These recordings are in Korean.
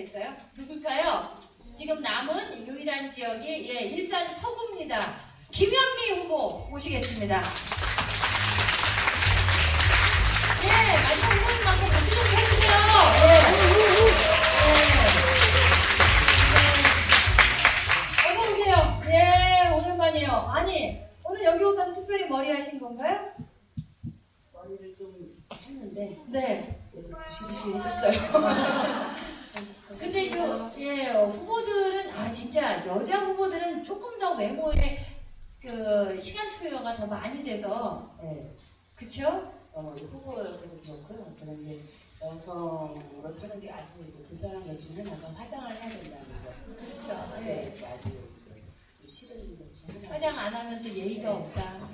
있어요. 누굴까요? 지금 남은 유일한 지역이 일산 서구입니다. 김현미 후보 모시겠습니다. 마지막 후보님만큼 같이 좀 해주세요. 어서 오세요. 오랜만이에요. 아니, 오늘 여기 온다고 특별히 머리 하신 건가요? 머리를 좀 했는데 네. 부시부시해졌어요. 근데 후보들은 진짜 여자 후보들은 조금 더 외모에 그 시간 투여가 더 많이 돼서 그쵸? 후보여서도 그렇고요. 저는 이제 여성으로 사는 게 아주 불편한 것 중에 하나가 화장을 해야 된다는 거. 그렇죠. 아주 좀 싫은 것 중에 하나. 화장 안 하면 또 예의가 없다.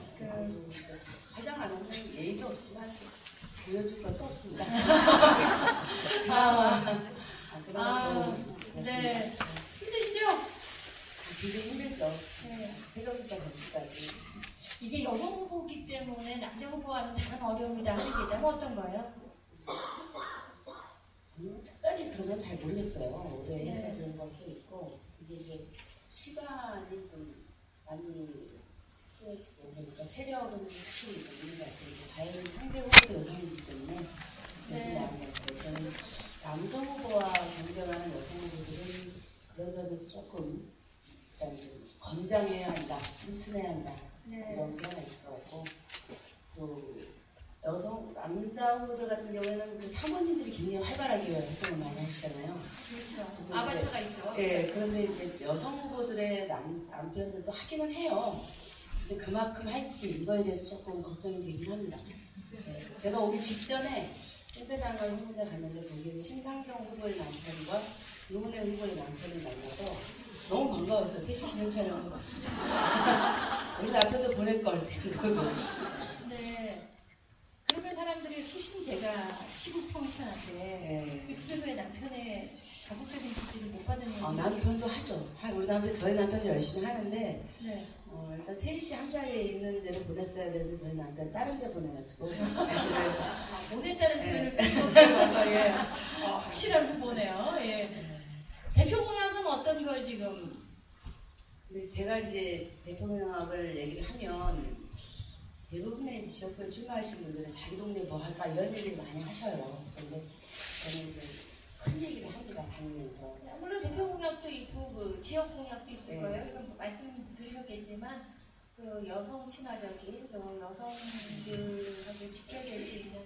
화장 안 하면 예의도 없지만 좀 보여줄 것도 없습니다. 네. 힘드시죠? 굉장히 힘들죠. 새벽부터 밤까지. 이게 여성 후보이기 때문에 남자 후보와는 다른 어려움이다 하는 게 있다면 어떤 거예요? 저는 특별히 그런 건 잘 모르겠어요. 오래 해서 그런 것도 있고, 이게 이제 시간이 좀 많이 쓰여지고, 그러니까 체력은 확실히 좀 문제가 있고, 다행히 상대 후보도 여성이기 때문에 요즘 나온 것 같아요. 저는 남성 후보와 경쟁하는 여성 후보들은 그런 점에서 조금 일단 좀 건장해야 한다, 튼튼해야 한다 이런 게 하나 있을 것 같고, 또 남자 후보들 같은 경우에는 그 사모님들이 굉장히 활발하게 활동을 많이 하시잖아요. 그렇죠. 아바타가 있죠. 그런데 이제 여성 후보들의 남편들도 하기는 해요. 근데 그만큼 할지 이거에 대해서 조금 걱정이 되긴 합니다. 제가 오기 직전에 행사장을 한 군데 갔는데 거기에 심상정 후보의 남편과 유은혜 후보의 남편을 만나서 너무 반가웠어요. 셋이 진행 촬영을 봤습니다. 우리 남편도 보낼 걸 지금 그러고. 네. 그러면 사람들이 수신제가 시국평천한데 그 집에서 왜 남편의 적극적인 지지를 못 받는 거예요? 남편도 하죠. 저희 남편도 열심히 하는데 일단 셋이 한 자리에 있는 데를 보냈어야 되는데 저희 남편 다른 데 보내가지고 보냈다는 표현을 쓰는 것으로 확실한 후보네요. 대표 공약은 어떤 걸 지금? 근데 제가 이제 대표 공약을 얘기를 하면 대부분의 지역구에 출마하신 분들은 자기 동네 뭐 할까 이런 얘기를 많이 하셔요. 근데 저는 이제 큰 얘기를 합니다. 다니면서. 물론 대표 공약도 있고 그 지역 공약도 있을 거예요. 그러니까 말씀 드리셨겠지만 그 여성 친화적인 또 여성들하고 직결될 수 있는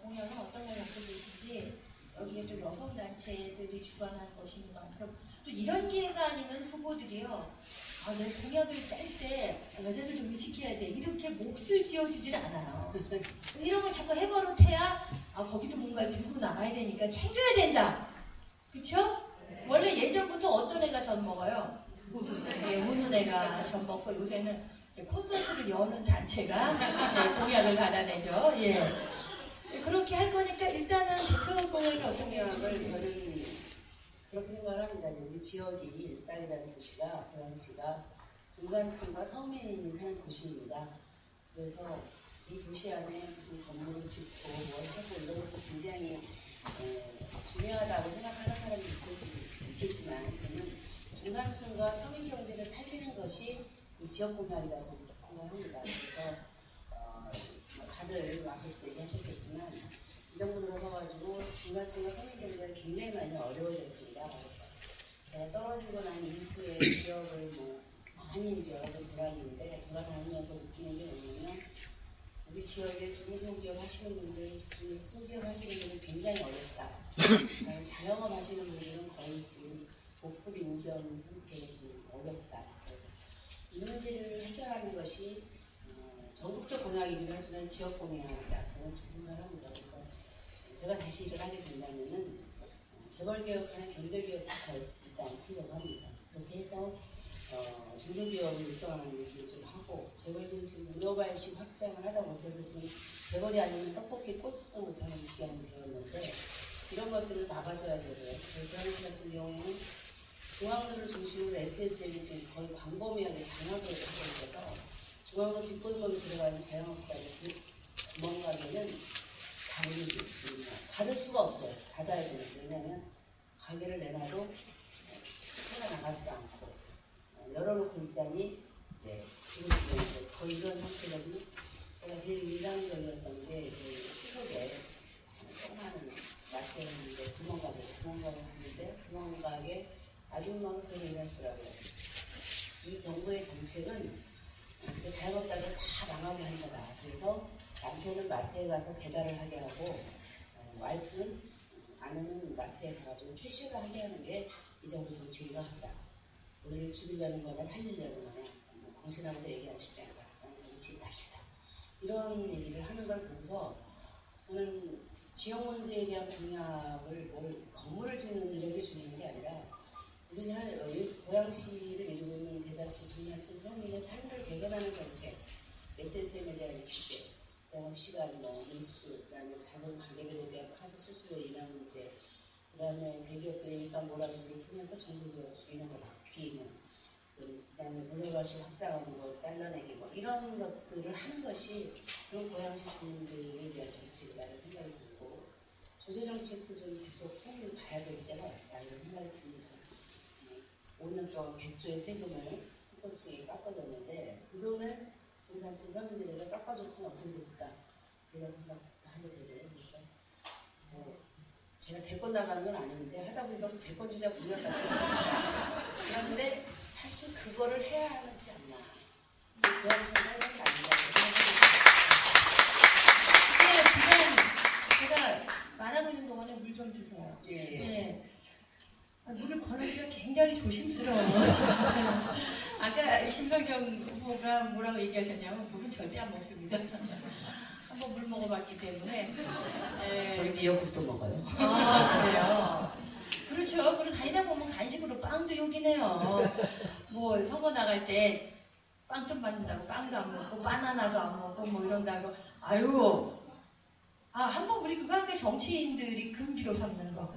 공약은 어떤 걸 갖고 계신지, 여기에 또 여성 단체들이 주관한 것인 만큼 또 이런 기회가 아니면 후보들이요, 내 공약을 짤 때 여자들도 의식해야 돼 이렇게 몫을 지어주질 않아요. 이런 걸 자꾸 해버릇해야 거기도 뭔가 들고 나가야 되니까 챙겨야 된다. 그쵸? 원래 예전부터 어떤 애가 젖 먹어요? 우는 애가 젖 먹고, 요새는 콘서트를 여는 단체가 공약을 받아내죠. 그렇게 할 거니까 일단은 대표 공약이 어떤 공약을 게있을지. 저는 그렇게 생각을 합니다. 우리 지역이 일산이라는 도시가, 고양시가 중산층과 서민이 사는 도시입니다. 그래서 이 도시 안에 무슨 건물을 짓고 뭘 하고 이런 것도 굉장히 중요하다고 생각하는 사람이 있을 수 있겠지만, 저는 중산층과 서민 경제를 살리는 것이 이 지역 공약이다 생각합니다. 그래서 다들 앞에서 얘기하셨겠지만 이 정부 들어서가지고 중산층과 서민 경제가 굉장히 많이 어려워졌습니다. 그래서 제가 떨어지고 난 이후에 지역을 많이 이제 돌아다니면서 느끼는 게 뭐냐면, 우리 지역에 중소기업 하시는 분들, 소기업 하시는 분들은 굉장히 어렵다. 자영업 하시는 분들은 거의 지금 복불임경 상태로 좀 어렵다. 그래서 이 문제를 해결하는 것이 전국적 공약이기도 하지만 지역 공약이다. 저는 그렇게 생각합니다. 그래서 제가 다시 일을 하게 된다면은 재벌개혁하는 경제개혁부터 일단 하려고 합니다. 그렇게 해서 중소기업을 육성하는 얘기를 좀 하고, 재벌들이 지금 문어발식 확장을 하다 못해서 지금 재벌이 아니면 떡볶이 꼴찌도 못하는 지경이 되었는데, 이런 것들을 막아줘야 되고요. 고양시 같은 경우에는 중앙도를 중심으로 SSL이 지금 거의 광범위하게 장악을 하고 있어서 중앙로 뒷골목에 들어가는 자영업자들 도망가면은 당연히 지금 받을 수가 없어요. 닫아야 되는데, 왜냐하면 가게를 내놔도 새가 나가지도 않고 열어놓고 있자니 이제 죽을 거의 이런 상태거든요. 제가 제일 인상적이었던 게 저희 후속에 조그마한 마트에 있는데 구멍가게 했는데 구멍가게 아줌마가 그렇게 일하시더라고요. 이 정부의 정책은 자영업자들 다 망하게 한 거다. 그래서 남편은 마트에 가서 배달을 하게 하고 와이프는 아내는 마트에 가가지고 캐셔를 하게 하는 게 이 정부 정책이가 한다. 우리를 죽이려는 거나 살리려는 거나 당신하고도 얘기하고 싶지 않다. 나는 정치 탓이다. 이런 얘기를 하는 걸 보고서 저는 지역 문제에 대한 공약을 건물을 짓는 이런 게 중요한 게 아니라 우리 고양시를 이루고 있는 대다수 중년층 서민의 삶을 개선하는 정책, SSM에 대한 규제, 영업시간, 일수, 그다음에 작은 가게들에 대한 카드 수수료 인하 문제, 그다음에 대기업들의 일감 몰아주기를 통해서 중소기업 주인을 바뀌는, 그다음에 문화가시 확장하는 거, 잘라내기 이런 것들을 하는 것이 그런 고양시 주민들을 위한 정책이라는 생각이 들고 조세 정책도 좀 대폭 손을 봐야 될 때가 있다 이런 생각이 듭니다. 5년 동안 100조의 세금을 특권층에게 깎아줬는데 그 돈을 중산층 서민들에게 깎아줬으면 어떻게 됐을까 이런 생각도 하게 되고요. 그래서 제가 대권 나가는 건 아닌데 하다 보니까 대권 주자 공약 같아요. 그런데 사실 그거를 해야 하지 않나. 고양시 살던 게 아닌가 그냥 제가 말하고 있는 동안에 물 좀 주세요. 네. 물을 권하기가 굉장히 조심스러워요. 아까 심상정 후보가 뭐라고 얘기하셨냐면 물은 절대 안 먹습니다. 한번 물 먹어봤기 때문에. 저는 미역국도 먹어요. 아, 그래요? 그렇죠. 그리고 다니다 보면 간식으로 빵도 요기네요. 뭐 선거 나갈 때 빵 좀 받는다고 빵도 안 먹고 바나나도 안 먹고 뭐 이런다고 아유 한번 우리 그거 할게 정치인들이 금기로 삼는 거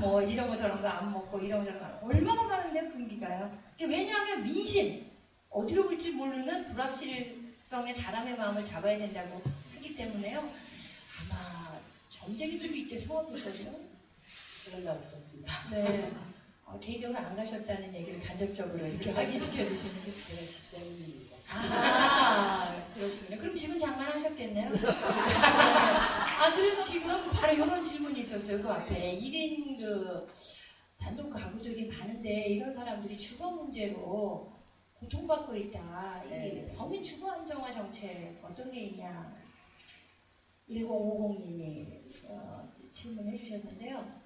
뭐 이런 거 저런 거 안 먹고 이런 거 저런 거 얼마나 많은데 금기가요. 왜냐하면 민심 어디로 갈지 모르는 불확실성의 사람의 마음을 잡아야 된다고 하기 때문에요. 아마 점쟁이들도 이때 성업했거든요. 그런다고 들었습니다. 네. 개인적으로 안 가셨다는 얘기를 간접적으로 이렇게 확인시켜 주시는 게 제가 집사님입니다. 그러시군요. 그럼 집은 장만하셨겠네요? 그래서 지금 바로 이런 질문이 있었어요. 그 앞에 1인 단독 가구들이 많은데 이런 사람들이 주거 문제로 고통받고 있다. 이 서민 주거 안정화 정책 어떤 게 있냐? 1050님이 질문해 주셨는데요.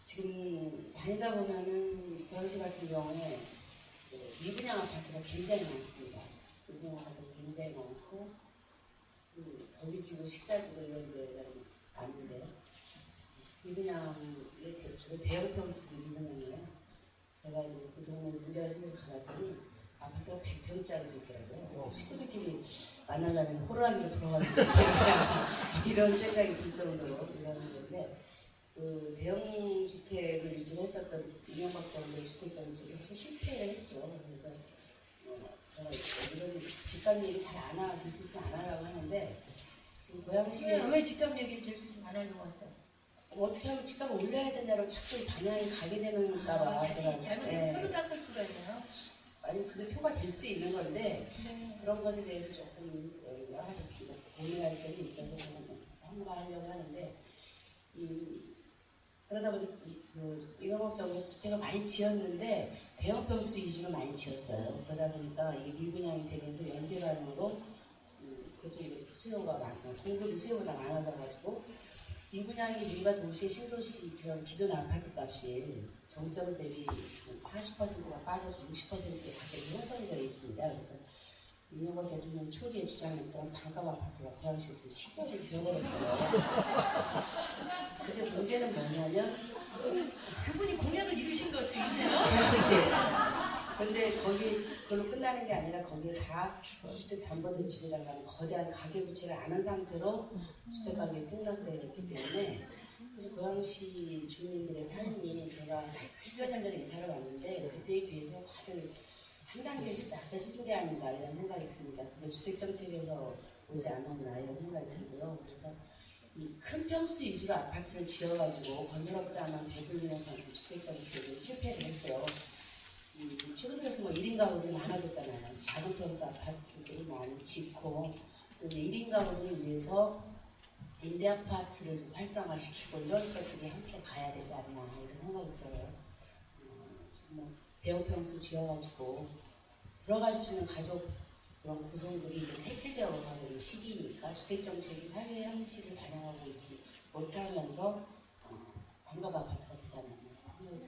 지금 다니다 보면은 고양시 같은 경우에 미분양 아파트가 굉장히 많습니다. 미분양 아파트가 굉장히 많고 더비지구, 식사지구 이런 데가 많은데요. 미분양이 주로 대형 평수도 미분양이에요. 제가 그 동네 문제가 생겨서 가봤더니 아파트가 100평짜리도 있더라고요. 식구들끼리 만나려면 호루라기를 불어가지고 이런 생각이 들 정도로 이런 건데 대형 주택을 위주로 했었던 이명박 정부의 주택 정책이 사실 실패를 했죠. 그래서 제가 이런 집값 얘기 잘 안 하고 될 수 있으면 안 하려고 하는데 지금 고양시에 왜 집값 얘기를 될 수 있으면 안 하려고 하세요? 어떻게 하면 집값을 올려야 되냐로 자꾸 방향이 가게 되는가 봐. 자칫 잘못하면 표를 깎을 수가 있나요? 아니 그게 표가 될 수도 있는 건데 네. 그런 것에 대해서 조금 여러 가지 고민할 점이 있어서 참가하려고 하는데 그러다 보니 이명박 정부에서 주택을 많이 지었는데 대형 평수 위주로 많이 지었어요. 그러다 보니까 이게 미분양이 되면서 연쇄반응으로 그것도 이제 수요가 많고 공급이 수요보다 많아져 가지고 미분양이 일과 동시에 신도시처럼 기존 아파트 값이 정점 대비 지금 40%가 빠져서 60%의 가격이 형성이 되어 있습니다. 그래서 이명박 대통령 초기에 주장했던 반값 아파트가 고양시에서 10억이 되어버렸어요. 근데 문제는 뭐냐면 그분이 공약을 이루신 것도 있네요. 고양시에서. 근데 그걸로 끝나는 게 아니라 거기에 다 주택담보대출이라는 거대한 가계부채를 안 한 상태로 주택가격이 폭락되어 있기 때문에 그래서 고양시 주민들의 삶이 제가 10여 년 전에 이사를 왔는데 그때에 비해서 다들 한 단계씩 낮아지는 게 아닌가 이런 생각이 듭니다. 그게 주택정책에서 오지 않았나 이런 생각이 들고요. 그래서 이 큰 평수 위주로 아파트를 지어가지고 건설업자 만 배불리는 주택 정책에 실패를 했고요. 최근 들어서 뭐 1인 가구들이 많아졌잖아요. 작은 평수 아파트들을 많이 짓고 또 이제 1인 가구들을 위해서 임대 아파트를 좀 활성화시키고 이런 것들이 함께 가야 되지 않나 이런 생각이 들어요. 뭐 대형 평수 지어가지고 들어갈 수 있는 가족 그런 구성들이 이제 해체되어 가는 시기니까 주택 정책이 사회 현실을 반영하고 있지 못하면서 반값 아파트가 되지 않나.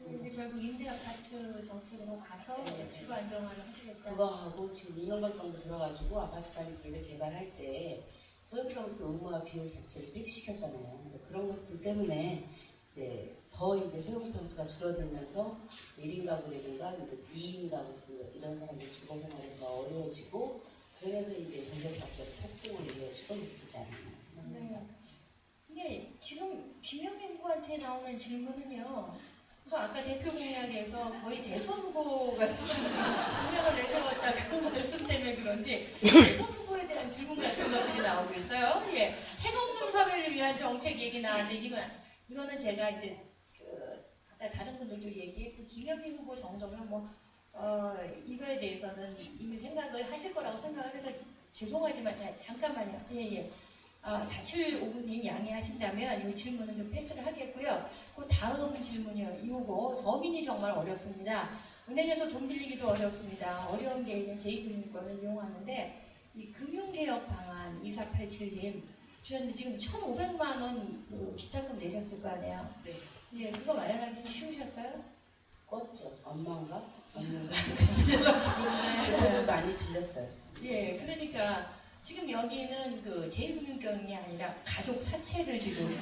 근데 결국 임대 아파트 정책으로 가서 주거 안정화를 하시겠다. 그거 하고 지금 2년간 정도 들어가지고 아파트 단지를 개발할 때 소형평수 의무화 비율 자체를 폐지시켰잖아요. 근데 그런 것들 때문에 이제 더 이제 소형평수가 줄어들면서 1인 가구라든가 2인 가구 이런 사람들 주거 생활이 더 어려워지고 그러면서 이제 전세 가격이 폭등을 이루어지고 있지 않나 생각합니다. 네. 이게 지금 김영민 후보한테 나오는 질문은요. 아까 대표 공약에서 거의 대선 후보 같은 공약을 내세웠다 그런 말씀 때문에 그런지 대선 후보에 대한 질문 같은 것들이 나오고 있어요. 예, 세금금 사회를 위한 정책 얘기 나왔는데 이거는 제가 이제 아까 다른 분들도 얘기했고 김영민 후보 정도면 뭐 이거에 대해서는 이미 생각을 하실 거라고 생각을 해서 죄송하지만 잠깐만요. 예. 4759님 양해하신다면 이 질문은 좀 패스를 하겠고요. 그 다음 질문이요. 이거 서민이 정말 어렵습니다. 은행에서 돈 빌리기도 어렵습니다. 어려운 게 있는 제2금융권을 이용하는데 이 금융개혁 방안 2487님 주셨는데 지금 1,500만 원 기타금 내셨을 거 아니에요? 네. 예, 그거 마련하기 쉬우셨어요? 껐죠. 엄마인가? 언니가 빌려가지고 돈을 많이 빌렸어요. 예, 그러니까 지금 여기는 그 제2금융권이 아니라 가족 사채를 지금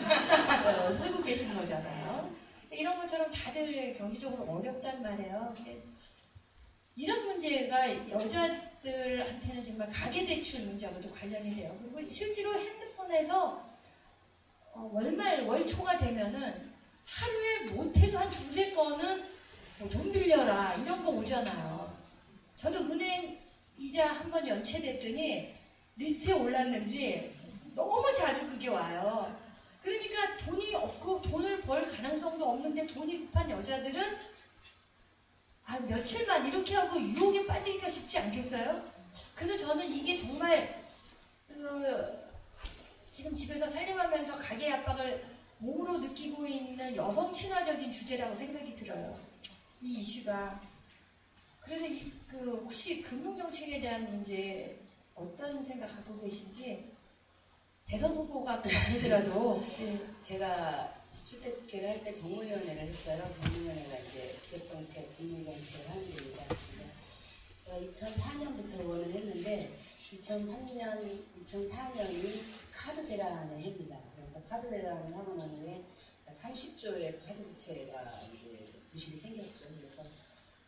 쓰고 계신 거잖아요. 이런 것처럼 다들 경제적으로 어렵단 말이에요. 근데 이런 문제가 여자들한테는 정말 가계대출 문제하고도 관련이 돼요. 그리고 실제로 핸드폰에서 월초가 되면은 하루에 못해도 한 두세 건은 돈 빌려라 이런 거 오잖아요. 저도 은행 이자 한번 연체됐더니 리스트에 올랐는지 너무 자주 그게 와요. 그러니까 돈이 없고 돈을 벌 가능성도 없는데 돈이 급한 여자들은 며칠만 이렇게 하고 유혹에 빠지기가 쉽지 않겠어요? 그래서 저는 이게 정말 지금 집에서 살림하면서 가계 압박을 몸으로 느끼고 있는 여성 친화적인 주제라고 생각이 들어요. 이 이슈가. 그래서 혹시 금융정책에 대한 문제 어떤 생각하고 계신지 대선 후보가 아니더라도 제가 17대 국회를 할 때 정무위원회를 했어요. 정무위원회가 이제 기업정책, 금융정책을 하는 겁니다. 제가 2004년부터 의원을 했는데 2004년이 카드 대란의 해입니다. 그래서 카드 대란을 하고 난 후에 30조의 카드 부채가 이제 부실이 생겼죠. 그래서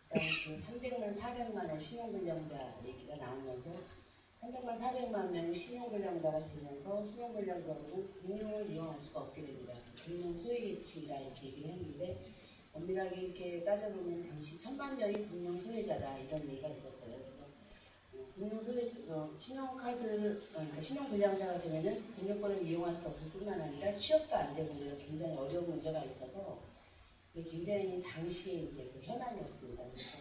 그 당시 300만, 400만의 신용불량자 얘기가 나오면서 300만, 400만 명이 신용불량자가 되면서 신용불량자로는 금융을 이용할 수가 없게 됩니다. 금융 소외계층이다 이렇게 얘기를 했는데 엄밀하게 이렇게 따져보면 당시 1,000만 명이 금융 소외자다 이런 얘기가 있었어요. 그래서 금융 소외자, 신용카드를 그러니까 신용불량자가 되면은 금융권을 이용할 수 없을 뿐만 아니라 취업도 안 되고 이런 굉장히 어려운 문제가 있어서 굉장히 당시에 이제 그 현안이었습니다. 그래서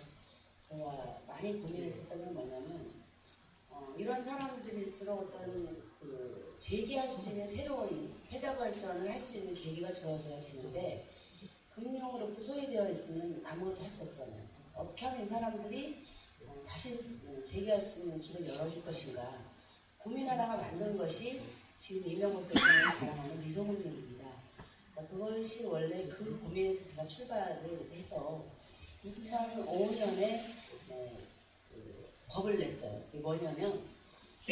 제가 많이 고민했었던 건 뭐냐면 이런 사람들일수록 어떤 재기할 수 있는 새로운 회자 발전을 할 수 있는 계기가 주어져야 되는데 금융으로부터 소외되어 있으면 아무것도 할 수 없잖아요. 그래서 어떻게 하면 이 사람들이 다시 재기할 수 있는 길을 열어줄 것인가 고민하다가 만든 것이 지금 이명박 대통령이 자랑하는 미소금융입니다. 그러니까 그것이 원래 그 고민에서 제가 출발을 해서 2005년에 법을 냈어요. 이게 뭐냐면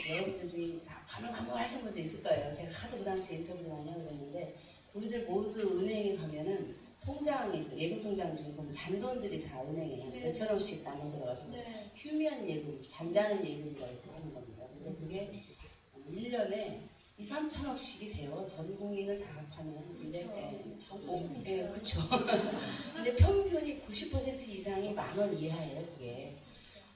여러분들이 다 가능한 걸 하신 분도 있을 거예요. 제가 하도 그 당시에 인터뷰를 많이 하고 그랬는데 우리들 모두 은행에 가면은 통장이 있어요. 예금 통장 중에 보면 잔돈들이 다 은행에 몇천 원씩 남아들어가지고 휴면 예금, 잠자는 예금이라고 하는 겁니다. 근데 그게 1년에 2, 3천억씩이 돼요. 전 국민을 다 합하면. 근데 그쵸. 근데 평균이 90% 이상이 10,000원 이하예요, 그게.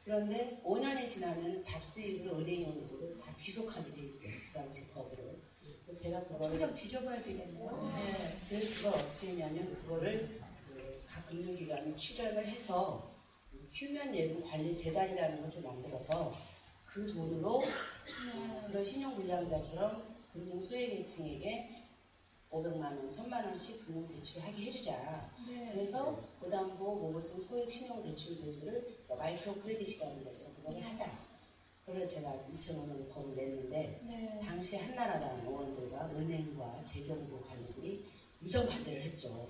그런데 5년이 지나면 잡수입을 은행용으로 다 귀속하게 돼 있어요. 그 당시 법으로. 그래서 제가 그거를 통장 뒤져봐야 되겠네요. 네. 그래서 그걸 어떻게 했냐면 그거를 각 금융기관이 출연을 해서 휴면예금관리재단이라는 것을 만들어서 그 돈으로 그런 신용불량자처럼 금융 소외계층에게 500만 원, 1000만 원씩 금융 대출하게 해주자. 네. 그래서 고담보 모보증 소액 신용 대출 제도를 마이크로 크레딧이라는 거죠. 그거를 하자. 그걸 제가 2005년에 법을 냈는데 네. 당시 한나라당 의원들과 은행과 재경부 관리들이 엄청 반대를 했죠.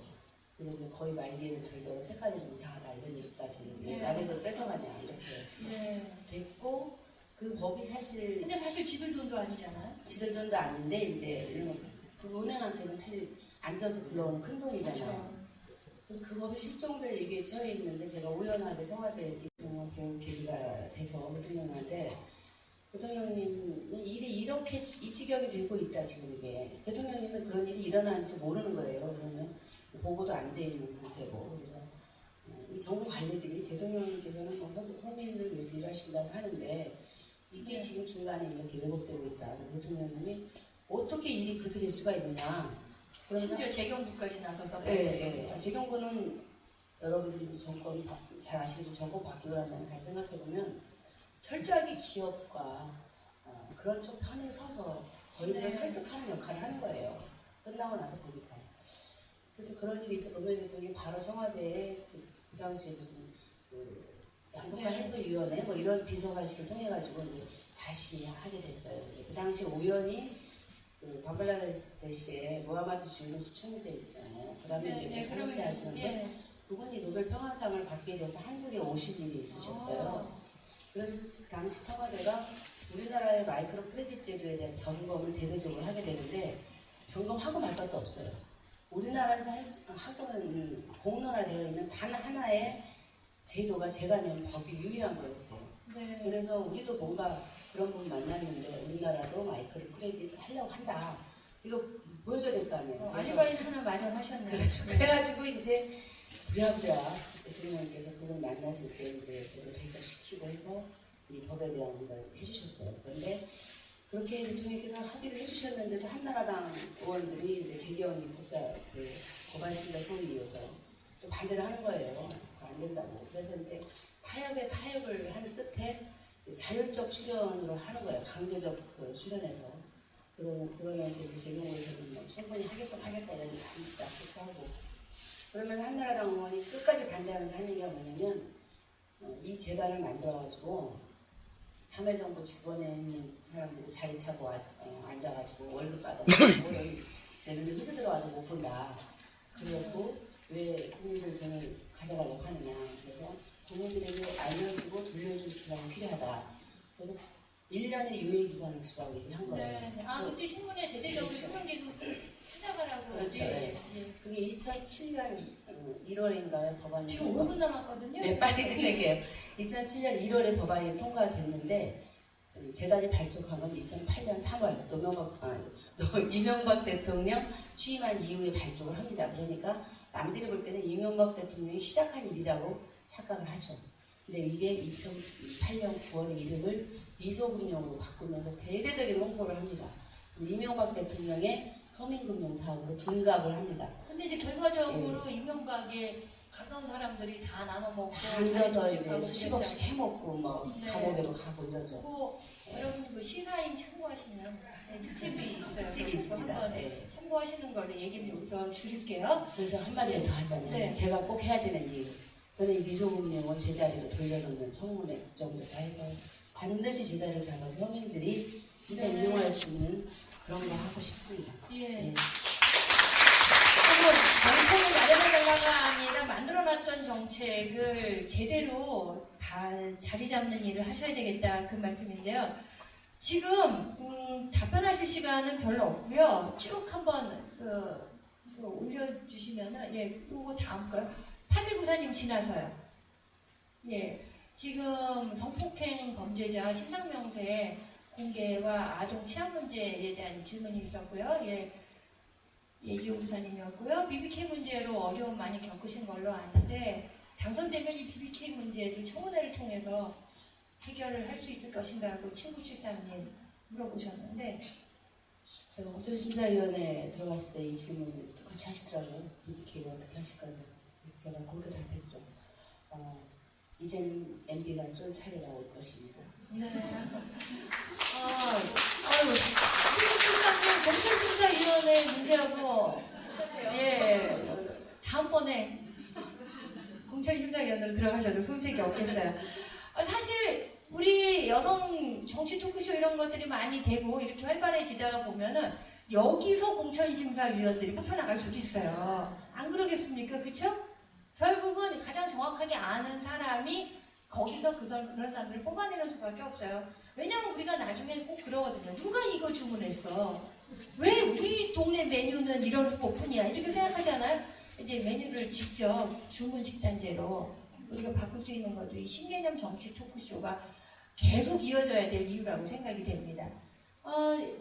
그리고 이제 거의 말기에는 저희도 색깔이 좀 이상하다 이런 얘기까지 네. 남의 걸 뺏어가냐 이렇게 네. 됐고 그 법이 사실 근데 사실 지들 돈도 아니잖아요. 지들 돈도 아닌데 이제 그 은행한테는 사실 앉아서 불러오는 큰 돈이잖아요. 그렇죠. 그래서 그 법이 실종될 얘기에 처해 있는데 제가 우연하게 청와대 입장을 본 계기가 돼서 대통령한테 대통령님 일이 이렇게 이 지경이 되고 있다 지금 이게 대통령님은 그런 일이 일어나는지도 모르는 거예요. 그러면 보고도 안 돼 있는 상태고 그래서 이 정부 관리들이 대통령님께서는 서민을 위해서 일하신다고 하는데 이게 네. 지금 중간에 이렇게 왜곡되고 있다. 대통령님이 어떻게 일이 그렇게 될 수가 있느냐. 그러면서 심지어 재경부까지 나서서. 예. 재경부는 여러분들이 정권 잘 아시겠지만 정권 바뀌고 난 다음에 잘 생각해보면 철저하게 기업과 그런 쪽 편에 서서 저희들을 네. 설득하는 역할을 하는 거예요. 끝나고 나서 보니까. 어쨌든 그런 일이 있어 노무현 대통령이 바로 청와대에 그 당시에 무슨 양극화 네. 해소위원회 뭐 이런 비서관실을 통해가지고 이제 다시 하게 됐어요. 그 당시 우연히 그 방글라데시의 모하마드 주누스 총재 있잖아요. 그다음에 상시하시는 분 그분이 노벨 평화상을 받게 돼서 한국에 오신 일이 있으셨어요. 그래서 그 당시 청와대가 우리나라의 마이크로 크레딧 제도에 대한 점검을 대대적으로 하게 되는데 점검하고 말 것도 없어요. 우리나라에서 하고는 공론화되어 있는 단 하나의 제도가 제가 낸 법이 유일한 거였어요. 네. 그래서 우리도 뭔가 그런 분 만났는데 우리나라도 마이크로 크레딧 하려고 한다. 이거 보여줘야 될 거 아니에요. 알리바이를 하나 마련하셨네요. 그렇죠. 그래가지고 이제 부랴부랴 대통령께서 그분 만나실 때 이제 저도 배석시키고 해서 이 법에 대한 걸 해주셨어요. 그런데 그렇게 대통령께서 합의를 해주셨는데도 한나라당 의원들이 이제 재경이 고발심사 소위에서 또 반대를 하는 거예요. 안 된다고. 그래서 이제 타협을 한 끝에 자율적 출연으로 하는 거예요. 강제적 출연해서. 그러면서 이제 재경부에서는 뭐 충분히 하겠다 이런 약속도 하고. 그러면 한나라당 의원이 끝까지 반대하면서 하는 얘기가 뭐냐면 이 재단을 만들어가지고 참여정부 주변에 있는 사람들이 자리 차고 앉아가지고 월급 받아가지고 여기 내년에 흙이 들어와도 못 본다. 그래갖고 왜 국민들 돈을 가져가려고 하느냐. 그래서 국민들에게 알려주고 돌려줄 기간이 필요하다. 그래서 1년의 유예기간을 두자고 얘기를 한 거예요. 네. 그때 신문에 대대적으로 그렇죠. 신문계도 찾아가라고. 그렇죠. 네. 그게 2007년 1월인가요? 법안이 지금 5분 남았거든요. 네, 빨리 끝낼게요. 2007년 1월에 법안이 통과됐는데 재단이 발족한 건 2008년 3월 이명박 대통령 취임한 이후에 발족을 합니다. 그러니까 남들이 볼 때는 이명박 대통령이 시작한 일이라고 착각을 하죠. 근데 이게 2008년 9월에 이름을 미소금융으로 바꾸면서 대대적인 홍보를 합니다. 이명박 대통령의 서민금융사업으로 둔갑을 합니다. 근데 이제 결과적으로 이명박에 가까운 사람들이 다 나눠 먹고 앉아서 이제 수십억씩 해먹고 뭐 네. 감옥에도 가고 이러죠. 그리고 여러분 그 시사인 참고하시면 특집이 있어요. 특집이 있습니다. 한번 네. 참고하시는 걸로 얘기를 여기서 줄일게요. 그래서 한마디 더 하자면 네. 제가 꼭 해야 되는 일. 저는 이 미소금융을 제자리로 돌려놓는 청문회 국정조사해서 반드시 제자리를 잡아서 서민들이 진짜 네. 이용할 수 있는 그런 거 하고 싶습니다. 예. 정책을 마련해달라가 아니라 만들어놨던 정책을 제대로 자리 잡는 일을 하셔야 되겠다 그 말씀인데요. 지금 답변하실 시간은 별로 없고요. 쭉 한번 올려주시면은 요거 다음 거요. 8194님 지나서요. 예. 지금 성폭행 범죄자 신상명세 공개와 아동 치안 문제에 대한 질문이 있었고요. 이호수사님이었고요. BBK 문제로 어려움 많이 겪으신 걸로 아는데 당선되면 이 BBK 문제도 청문회를 통해서 해결을 할 수 있을 것인가 하고 친구73님 물어보셨는데 제가 공천심사위원회에 들어갔을 때 이 질문을 똑같이 하시더라고요. 이렇게 어떻게 하실 거냐. 그래서 제가 그렇게 답했죠. 이제는 MB가 쫄 차례가 올 것입니다. 네. 아유, 실질상은 공천심사위원회 문제하고, 예, 다음번에 공천심사위원회로 들어가셔도 손색이 없겠어요. 사실, 우리 여성 정치 토크쇼 이런 것들이 많이 되고, 이렇게 활발해지다가 보면은, 여기서 공천심사위원들이 뽑혀나갈 수도 있어요. 안 그러겠습니까? 그쵸? 결국은 가장 정확하게 아는 사람이 거기서 그런 사람들을 뽑아내는 수밖에 없어요. 왜냐면 우리가 나중에 꼭 그러거든요. 누가 이거 주문했어? 왜 우리 동네 메뉴는 이런 후보뿐이야? 이렇게 생각하잖아요. 이제 메뉴를 직접 주문 식단제로 우리가 바꿀 수 있는 것도 이 신개념 정치 토크쇼가 계속 이어져야 될 이유라고 생각이 됩니다.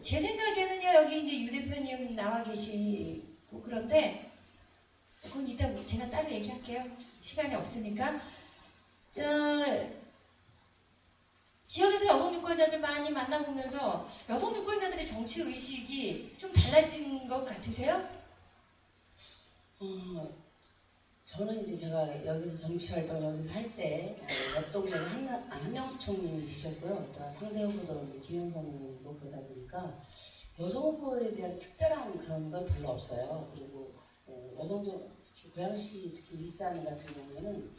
제 생각에는요, 여기 이제 유 대표님 나와 계시고 그런데 그건 이따 제가 따로 얘기할게요. 시간이 없으니까. 지역에서 여성 유권자들 많이 만나보면서 여성 유권자들의 정치 의식이 좀 달라진 것 같으세요? 저는 이제 제가 여기서 정치 활동 여기서 할 때 옆 동네에 한명수 총리 계셨고요. 또 상대 후보도 이제 김영선 후보 그러다 보니까 여성 후보에 대한 특별한 그런 건 별로 없어요. 그리고 여성들 특히 고양시 특히 리스안 같은 경우에는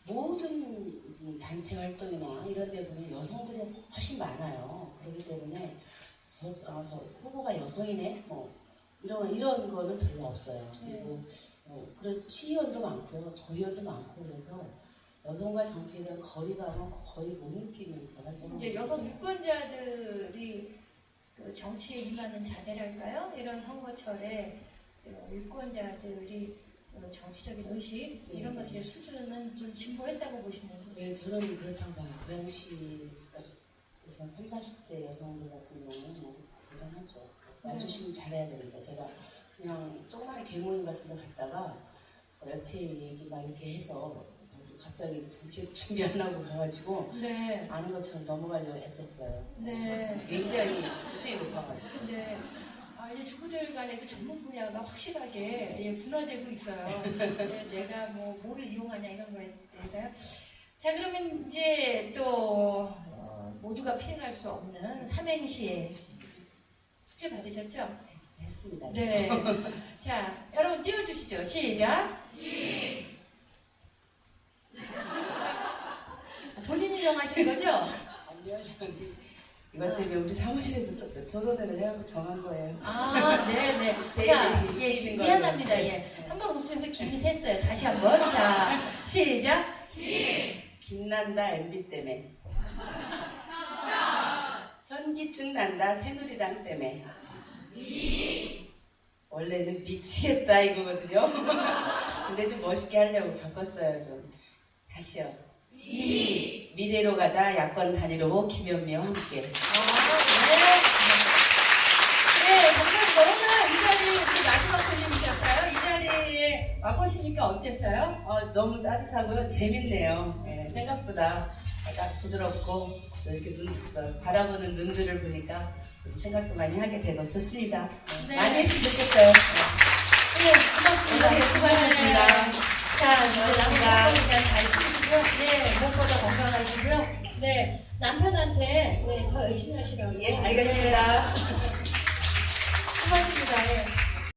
모든 무슨 단체 활동이나 이런 데 보면 여성들이 훨씬 많아요. 그렇기 때문에 저 후보가 여성이네 뭐 이런 거는 별로 없어요. 그리고 그래서 시의원도 많고요, 도의원도 많고 그래서 여성과 정치에 대한 거리감은 거의 못 느끼면서 활동하고 이제 여성 유권자들이 그 정치에 임하는 자세랄까요? 이런 선거철에 유권자들이 정치적인 의식 이런 것들의 수준은 좀 진보했다고 보시면 돼요. 네, 저는 그렇다고 봐요. 고양시에서 30, 40대 여성들 같은 경우는 뭐 대단하죠. 말조심 잘해야 됩니다. 제가 그냥 조그마한 개모임 같은 데 갔다가 여태 얘기 막 이렇게 해서 갑자기 정치 준비 안 하고 가가지고 네. 아는 것처럼 넘어가려고 했었어요. 네. 굉장히 수준이 높아가지고. 네. 이제 주부들 간의 그 전문 분야가 확실하게 분화되고 있어요. 내가 뭐를 이용하냐 이런 거에 대해서요. 자, 그러면 이제 또 모두가 피해갈 수 없는 삼행시에 숙제 받으셨죠? 했습니다. 네. 자, 여러분 띄워주시죠. 시작. 본인이 정하신 거죠? 아니요, 저기 이것 때문에 우리 사무실에서 또 토론회를 해갖고 정한 거예요. 네네. 자, 예, 미안합니다. 예. 한번 웃으면서 김이 샜어요. 다시 한번. 자, 시작. 빛난다 MB 때문에. 현기증 난다 새누리당 때문에. 원래는 미치겠다 이거거든요. 근데 좀 멋있게 하려고 바꿨어요. 좀 다시요. 미래로 가자 야권 단일로 김현미와 함께. 네. 네, 감사합니다. 오늘 이 자리 우리 마지막 손님이셨어요. 이 자리에 와보시니까 어땠어요? 너무 따뜻하고요. 재밌네요. 네, 생각보다 딱 부드럽고 이렇게 바라보는 눈들을 보니까 좀 생각도 많이 하게 되고 좋습니다. 네. 많이 했으면 좋겠어요. 네, 고맙습니다. 네, 수고하셨습니다. 자, 이제 남은 건강이니까 잘 쉬시고요. 네, 무엇보다 건강하시고요. 네, 남편한테 더 열심히 하시라고. 예, 알겠습니다. 네. 고맙습니다. 예.